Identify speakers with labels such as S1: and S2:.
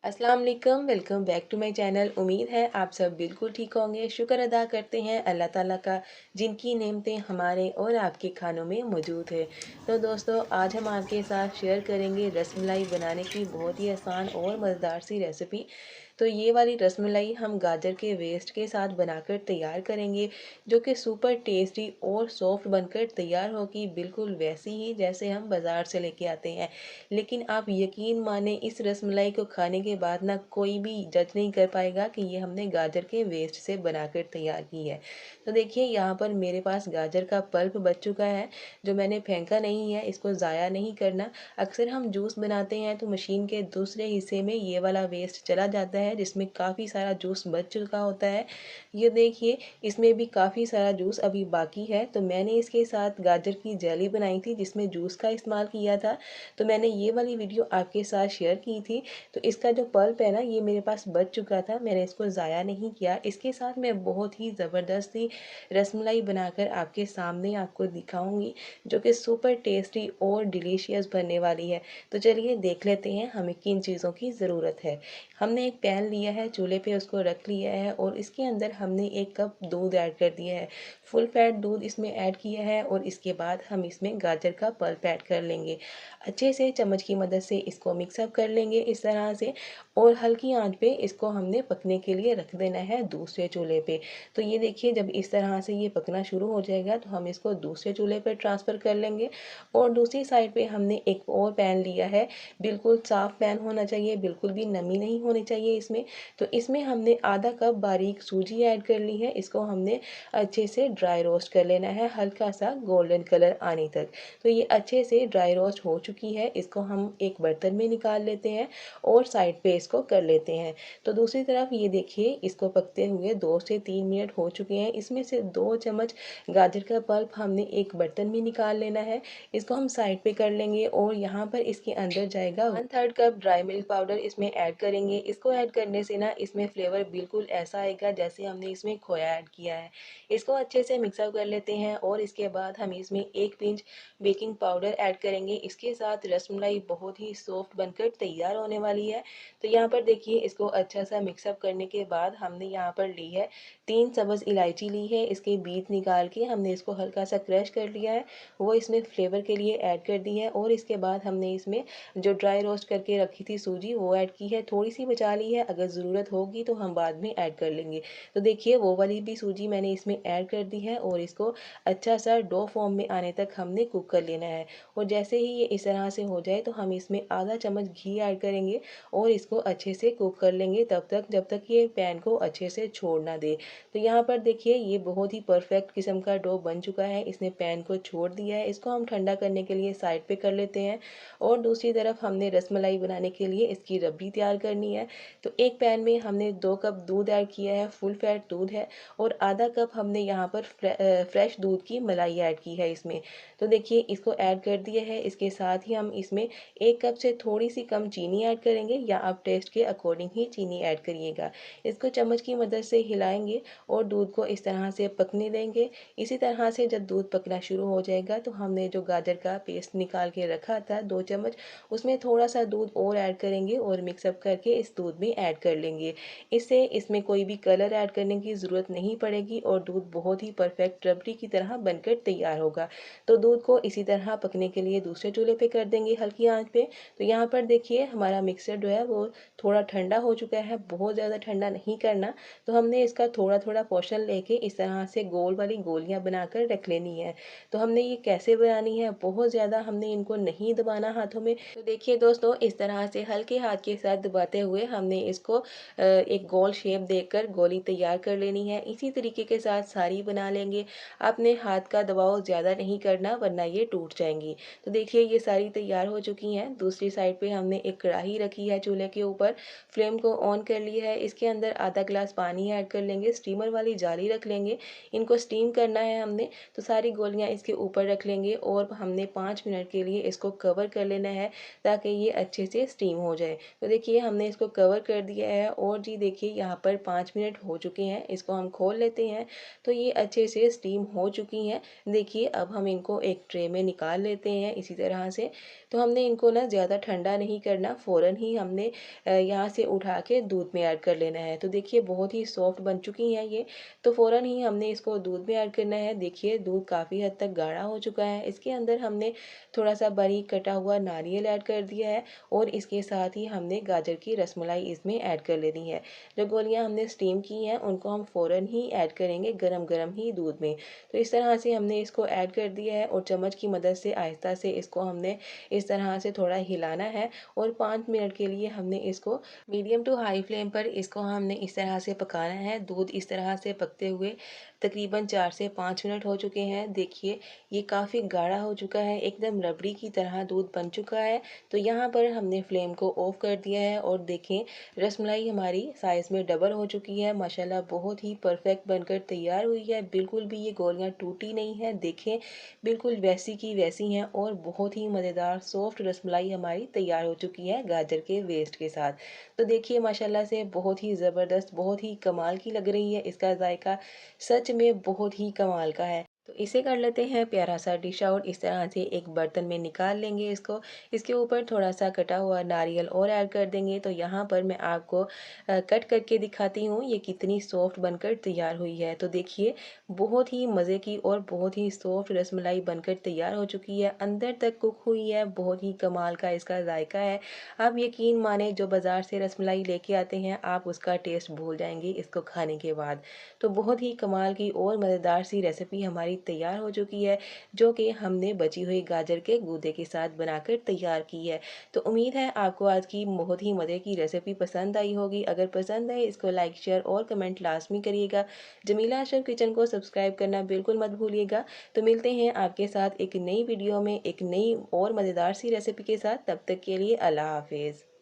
S1: अस्सलाम वालेकुम, welcome back to my channel. उम्मीद है आप सब बिल्कुल ठीक होंगे। शुक्र अदा करते हैं अल्लाह ताला का, जिनकी नेमतें हमारे और आपके खानों में मौजूद है। तो दोस्तों, आज हम आपके साथ शेयर करेंगे रसमलाई बनाने की बहुत ही आसान और मज़ेदार सी रेसिपी। तो ये वाली रसमलाई हम गाजर के वेस्ट के साथ बनाकर तैयार करेंगे, जो कि सुपर टेस्टी और सॉफ्ट बनकर तैयार होगी, बिल्कुल वैसी ही जैसे हम बाज़ार से लेके आते हैं। लेकिन आप यकीन माने, इस रसमलाई को खाने के बाद ना कोई भी जज नहीं कर पाएगा कि ये हमने गाजर के वेस्ट से बनाकर तैयार की है। तो देखिए, यहाँ पर मेरे पास गाजर का पल्प बच चुका है, जो मैंने फेंका नहीं है। इसको ज़ाया नहीं करना। अक्सर हम जूस बनाते हैं तो मशीन के दूसरे हिस्से में ये वाला वेस्ट चला जाता है, जिसमें काफ़ी सारा जूस बच चुका होता है। ये देखिए, इसमें भी काफ़ी सारा जूस अभी बाकी है। तो मैंने इसके साथ गाजर की जेली बनाई थी, जिसमें जूस का इस्तेमाल किया था। तो मैंने ये वाली वीडियो आपके साथ शेयर की थी। तो इसका जो पल्प है ना, ये मेरे पास बच चुका था, मैंने इसको ज़ाया नहीं किया। इसके साथ मैं बहुत ही ज़बरदस्त सी रसमलाई बनाकर आपके सामने आपको दिखाऊंगी, जो कि सुपर टेस्टी और डिलीशियस बनने वाली है। तो चलिए देख लेते हैं हमें किन चीज़ों की ज़रूरत है। हमने एक पैन लिया है, चूल्हे पे उसको रख लिया है और इसके अंदर हमने 1 कप दूध ऐड कर दिया है। फुल फैट दूध इसमें ऐड किया है और इसके बाद हम इसमें गाजर का पल्प ऐड कर लेंगे। अच्छे से चम्मच की मदद से इसको मिक्सअप कर लेंगे इस तरह से, और हल्की आंच पे इसको हमने पकने के लिए रख देना है दूसरे चूल्हे पे। तो ये देखिए, जब इस तरह से ये पकना शुरू हो जाएगा तो हम इसको दूसरे चूल्हे पर ट्रांसफ़र कर लेंगे। और दूसरी साइड पे हमने एक और पैन लिया है। बिल्कुल साफ़ पैन होना चाहिए, बिल्कुल भी नमी नहीं होनी चाहिए इसमें। तो इसमें हमने आधा कप बारीक सूजी ऐड कर ली है। इसको हमने अच्छे से ड्राई रोस्ट कर लेना है, हल्का सा गोल्डन कलर आने तक। तो ये अच्छे से ड्राई रोस्ट हो चुकी है। इसको हम एक बर्तन में निकाल लेते हैं और साइड पे इसको कर लेते हैं। तो दूसरी तरफ ये देखिए, इसको पकते हुए 2 से 3 मिनट हो चुके हैं। इसमें से 2 चम्मच गाजर का पल्प हमने एक बर्तन में निकाल लेना है। इसको हम साइड पे कर लेंगे और यहाँ पर इसके अंदर जाएगा 1/3 कप ड्राई मिल्क पाउडर, इसमें ऐड करेंगे। इसको ऐड करने से ना इसमें फ्लेवर बिल्कुल ऐसा आएगा जैसे हमने इसमें खोया ऐड किया है। इसको अच्छे से मिक्सअप कर लेते हैं और इसके बाद हम इसमें 1 पिंच बेकिंग पाउडर ऐड करेंगे। इसके साथ रसमलाई बहुत ही सॉफ्ट बनकर तैयार होने वाली है। तो यहाँ पर देखिए, इसको अच्छा सा मिक्सअप करने के बाद हमने यहाँ पर ली है 3 सब्ज़ इलायची ली है। इसके बीज निकाल के हमने इसको हल्का सा क्रश कर लिया है, वो इसमें फ्लेवर के लिए ऐड कर दी है। और इसके बाद हमने इसमें जो ड्राई रोस्ट करके रखी थी सूजी, वो ऐड की है। थोड़ी सी बचा ली है, अगर ज़रूरत होगी तो हम बाद में ऐड कर लेंगे। तो देखिए, वो वाली भी सूजी मैंने इसमें ऐड कर दी है और इसको अच्छा सा डो फॉर्म में आने तक हमने कुक कर लेना है। और जैसे ही ये इस तरह से हो जाए तो हम इसमें आधा चम्मच घी ऐड करेंगे और इसको अच्छे से कुक कर लेंगे तब तक जब तक ये पैन को अच्छे से छोड़ ना दे। तो यहाँ पर देखिए, ये बहुत ही परफेक्ट किस्म का डो बन चुका है, इसने पैन को छोड़ दिया है। इसको हम ठंडा करने के लिए साइड पे कर लेते हैं। और दूसरी तरफ हमने रसमलाई बनाने के लिए इसकी रबड़ी तैयार करनी है। तो एक पैन में हमने 2 कप दूध ऐड किया है, फुल फैट दूध है। और आधा कप हमने यहाँ पर फ्रेश दूध की मलाई ऐड की है इसमें। तो देखिए, इसको ऐड कर दिया है। इसके साथ ही हम इसमें 1 कप से थोड़ी सी कम चीनी ऐड करेंगे, या आप टेस्ट के अकॉर्डिंग ही चीनी ऐड करिएगा। इसको चम्मच की मदद से हिलाएंगे और दूध को इस तरह से पकने देंगे। इसी तरह से जब दूध पकना शुरू हो जाएगा तो हमने जो गाजर का पेस्ट निकाल के रखा था 2 चम्मच, उसमें थोड़ा सा दूध और ऐड करेंगे और मिक्सअप करके इस दूध में ऐड कर लेंगे। इससे इसमें कोई भी कलर ऐड करने की ज़रूरत नहीं पड़ेगी और दूध बहुत ही परफेक्ट रबड़ी की तरह बनकर तैयार होगा। तो दूध को इसी तरह पकने के लिए दूसरे चूल्हे पे कर देंगे हल्की आंच पे। तो यहाँ पर देखिए, हमारा मिक्सर जो है वो थोड़ा ठंडा हो चुका है, बहुत ज़्यादा ठंडा नहीं करना। तो हमने इसका थोड़ा थोड़ा पोर्शन लेके इस तरह से गोल वाली गोलियां बनाकर रख लेनी है। तो हमने ये कैसे बनानी है, बहुत ज़्यादा हमने इनको नहीं दबाना हाथों में। तो देखिए दोस्तों, इस तरह से हल्के हाथ के साथ दबाते हुए हमने इसको एक गोल शेप देकर गोली तैयार कर लेनी है। इसी तरीके के साथ सारी बना लेंगे। आपने हाथ का दबाव ज़्यादा नहीं करना, वरना ये टूट जाएंगी। तो देखिए, ये सारी तैयार हो चुकी हैं। दूसरी साइड पे हमने एक कढ़ाई रखी है चूल्हे के ऊपर, फ्लेम को ऑन कर लिया है। इसके अंदर आधा गिलास पानी ऐड कर लेंगे, स्टीमर वाली जाली रख लेंगे, इनको स्टीम करना है हमने। तो सारी गोलियां इसके ऊपर रख लेंगे और हमने 5 मिनट के लिए इसको कवर कर लेना है, ताकि ये अच्छे से स्टीम हो जाए। तो देखिए, हमने इसको कवर कर दिया है और जी देखिए, यहाँ पर 5 मिनट हो चुके हैं। इसको हम खोल लेते हैं। तो ये अच्छे से स्टीम हो चुकी हैं। देखिए, अब हम इनको एक ट्रे में निकाल लेते हैं इसी तरह से। तो हमने इनको ना ज़्यादा ठंडा नहीं करना, फ़ौरन ही हमने यहाँ से उठा के दूध में ऐड कर लेना है। तो देखिए बहुत ही सॉफ्ट बन चुकी हैं ये, तो फ़ौरन ही हमने इसको दूध में ऐड करना है। देखिए दूध काफ़ी हद तक गाढ़ा हो चुका है। इसके अंदर हमने थोड़ा-सा बारीक कटा हुआ नारियल ऐड कर दिया है और इसके साथ ही हमने गाजर की रसमलाई इसमें ऐड कर लेनी है। जो गोलियाँ हमने स्टीम की हैं उनको हम फ़ौरन ही ऐड करेंगे गरम-गरम ही दूध में। तो इस तरह से हमने इसको ऐड कर दिया है और चम्मच की मदद से आहिस्ता से इसको हमने इस तरह से थोड़ा हिलाना है और 5 मिनट के लिए हमने इसको मीडियम टू हाई फ्लेम पर इसको हमने इस तरह से पकाना है। दूध इस तरह से पकते हुए तकरीबन 4 से 5 मिनट हो चुके हैं। देखिए ये काफ़ी गाढ़ा हो चुका है, एकदम रबड़ी की तरह दूध बन चुका है। तो यहाँ पर हमने फ्लेम को ऑफ कर दिया है और देखें रसमलाई हमारी साइज़ में डबल हो चुकी है। माशाल्लाह बहुत ही परफेक्ट बनकर तैयार हुई है। बिल्कुल भी ये गोलियाँ टूटी नहीं हैं। देखें बिल्कुल वैसी की वैसी हैं और बहुत ही मज़ेदार सॉफ्ट रसमलाई हमारी तैयार हो चुकी है गाजर के वेस्ट के साथ। तो देखिए माशाल्लाह से बहुत ही ज़बरदस्त, बहुत ही कमाल की लग रही है। इसका जायका सच में बहुत ही कमाल का है। तो इसे कर लेते हैं प्यारा सा डिश आउट। इस तरह से एक बर्तन में निकाल लेंगे इसको। इसके ऊपर थोड़ा सा कटा हुआ नारियल और ऐड कर देंगे। तो यहाँ पर मैं आपको कट करके दिखाती हूँ ये कितनी सॉफ्ट बनकर तैयार हुई है। तो देखिए बहुत ही मज़े की और बहुत ही सॉफ्ट रसमलाई बनकर तैयार हो चुकी है। अंदर तक कुक हुई है, बहुत ही कमाल का इसका जायका है। आप यकीन माने जो बाज़ार से रसमलाई लेके आते हैं आप उसका टेस्ट भूल जाएंगे इसको खाने के बाद। तो बहुत ही कमाल की और मज़ेदार सी रेसिपी हमारी तैयार हो चुकी है, जो कि हमने बची हुई गाजर के गूदे के साथ बनाकर तैयार की है। तो उम्मीद है आपको आज की बहुत ही मज़े की रेसिपी पसंद आई होगी। अगर पसंद आए इसको लाइक शेयर और कमेंट लाजमी करिएगा। जमीला अशरफ किचन को सब्सक्राइब करना बिल्कुल मत भूलिएगा। तो मिलते हैं आपके साथ एक नई वीडियो में एक नई और मज़ेदार सी रेसिपी के साथ। तब तक के लिए अल्लाह हाफिज़।